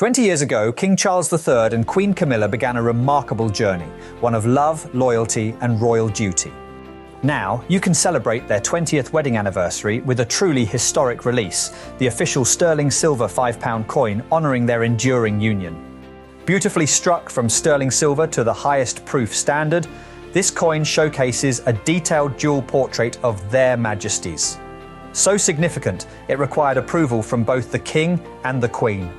20 years ago, King Charles III and Queen Camilla began a remarkable journey, one of love, loyalty, and royal duty. Now, you can celebrate their 20th wedding anniversary with a truly historic release, the official sterling silver £5 coin honouring their enduring union. Beautifully struck from sterling silver to the highest proof standard, this coin showcases a detailed dual portrait of Their Majesties. So significant, it required approval from both the King and the Queen.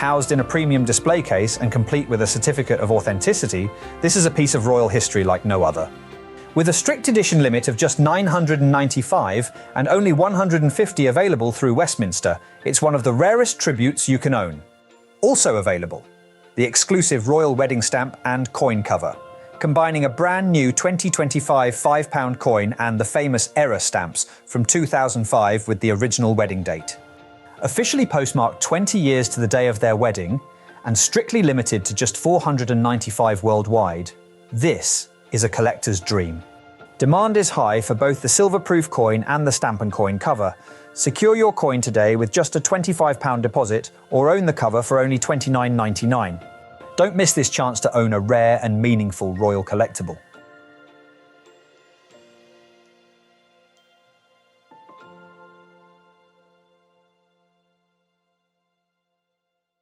Housed in a premium display case and complete with a certificate of authenticity, this is a piece of royal history like no other. With a strict edition limit of just 995 and only 150 available through Westminster, it's one of the rarest tributes you can own. Also available, the exclusive royal wedding stamp and coin cover, combining a brand new 2025 £5 coin and the famous error stamps from 2005 with the original wedding date. Officially postmarked 20 years to the day of their wedding and strictly limited to just 495 worldwide, this is a collector's dream. Demand is high for both the silver-proof coin and the stamp and coin cover. Secure your coin today with just a £25 deposit or own the cover for only $29.99. Don't miss this chance to own a rare and meaningful royal collectible.